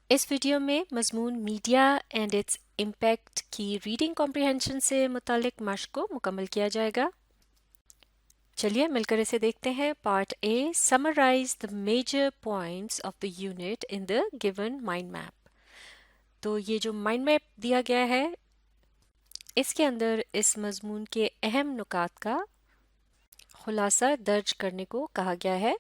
اس video میں مضمون media and its impact کی ریڈنگ کمپریہنشن سے متعلق مشق کو مکمل کیا جائے گا۔ چلیے مل کر اسے دیکھتے ہیں۔ Part A, summarize the major points of the unit in the given mind map. تو یہ جو مائنڈ میپ دیا گیا ہے اس کے اندر اس مضمون کے اہم نکات کا خلاصہ درج کرنے کو کہا گیا ہے۔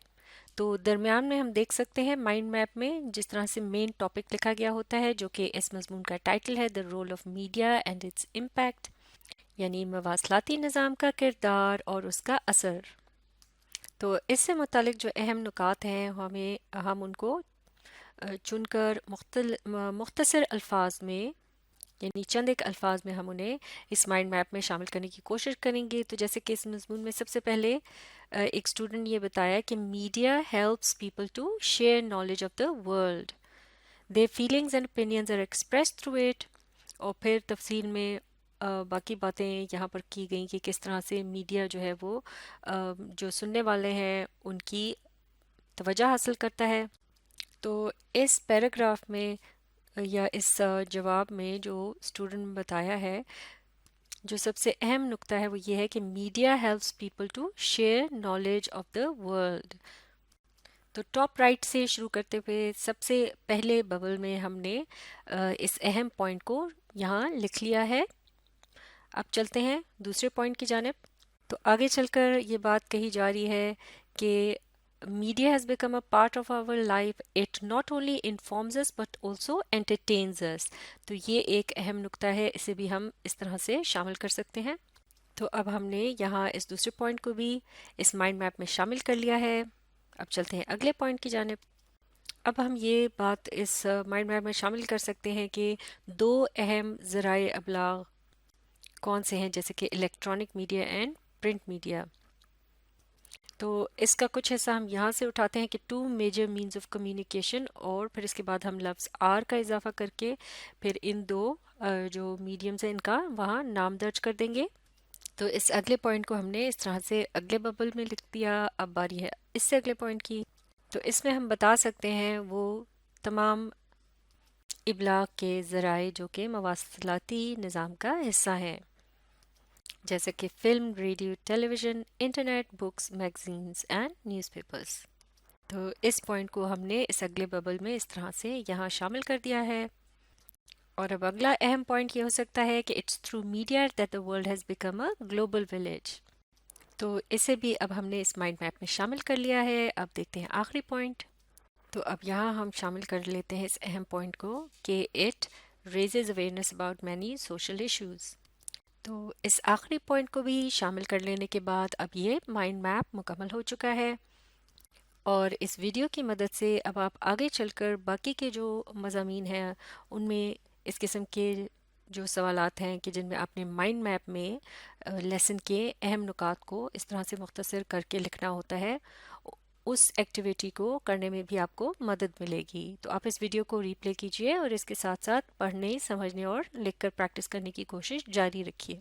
تو درمیان میں ہم دیکھ سکتے ہیں مائنڈ میپ میں جس طرح سے مین ٹاپک لکھا گیا ہوتا ہے جو کہ اس مضمون کا ٹائٹل ہے، the role of media and its impact, یعنی مواصلاتی نظام کا کردار اور اس کا اثر۔ تو اس سے متعلق جو اہم نکات ہیں ہم ان کو چن کر مختصر الفاظ میں، یعنی چند ایک الفاظ میں ہم انہیں اس مائنڈ میپ میں شامل کرنے کی کوشش کریں گے۔ تو جیسے کہ اس مضمون میں سب سے پہلے ایک اسٹوڈنٹ یہ بتایا کہ media helps people to share knowledge of the world, their feelings and opinions are express through it, اور پھر تفصیل میں باقی باتیں یہاں پر کی گئیں کہ کس طرح سے میڈیا جو ہے وہ جو سننے والے ہیں ان کی توجہ حاصل کرتا ہے۔ تو اس پیراگراف میں یا اس جواب میں جو اسٹوڈنٹ نے بتایا ہے، جو سب سے اہم نقطہ ہے وہ یہ ہے کہ media helps people to share knowledge of the world. تو ٹاپ رائٹ سے شروع کرتے ہوئے سب سے پہلے ببل میں ہم نے اس اہم پوائنٹ کو یہاں لکھ لیا ہے۔ اب چلتے ہیں دوسرے پوائنٹ کی جانب۔ تو آگے چل کر یہ بات کہی جا رہی ہے کہ media has become a part of our life. It not only informs us but also entertains us. تو یہ ایک اہم نکتہ ہے، اسے بھی ہم اس طرح سے شامل کر سکتے ہیں۔ تو اب ہم نے یہاں اس دوسرے پوائنٹ کو بھی اس مائنڈ میپ میں شامل کر لیا ہے۔ اب چلتے ہیں اگلے پوائنٹ کی جانب۔ اب ہم یہ بات اس مائنڈ میپ میں شامل کر سکتے ہیں کہ دو اہم ذرائع ابلاغ کون سے ہیں، جیسے کہ electronic media and print media. تو اس کا کچھ حصہ ہم یہاں سے اٹھاتے ہیں کہ two major means of communication, اور پھر اس کے بعد ہم لفظ آر کا اضافہ کر کے پھر ان دو جو میڈیمز ہیں ان کا وہاں نام درج کر دیں گے۔ تو اس اگلے پوائنٹ کو ہم نے اس طرح سے اگلے ببل میں لکھ دیا۔ اب باری ہے اس سے اگلے پوائنٹ کی۔ تو اس میں ہم بتا سکتے ہیں وہ تمام ابلاغ کے ذرائع جو کہ مواصلاتی نظام کا حصہ ہیں، جیسے کہ film, radio, television, internet, books, magazines and newspapers. تو اس پوائنٹ کو ہم نے اس اگلے ببل میں اس طرح سے یہاں شامل کر دیا ہے۔ اور اب اگلا اہم پوائنٹ یہ ہو سکتا ہے کہ it's through media that the world has become a global village. تو اسے بھی اب ہم نے اس مائنڈ میپ میں شامل کر لیا ہے۔ اب دیکھتے ہیں آخری پوائنٹ۔ تو اب یہاں ہم شامل کر لیتے ہیں اس اہم پوائنٹ کو کہ it raises awareness about many social issues. تو اس آخری پوائنٹ کو بھی شامل کر لینے کے بعد اب یہ مائنڈ میپ مکمل ہو چکا ہے، اور اس ویڈیو کی مدد سے اب آپ آگے چل کر باقی کے جو مضامین ہیں ان میں اس قسم کے جو سوالات ہیں کہ جن میں آپ نے مائنڈ میپ میں لیسن کے اہم نکات کو اس طرح سے مختصر کر کے لکھنا ہوتا ہے، اس ایکٹیویٹی کو کرنے میں بھی آپ کو مدد ملے گی۔ تو آپ اس ویڈیو کو ری پلے کیجئے اور اس کے ساتھ ساتھ پڑھنے، سمجھنے اور لکھ کر پریکٹس کرنے کی کوشش جاری رکھیے۔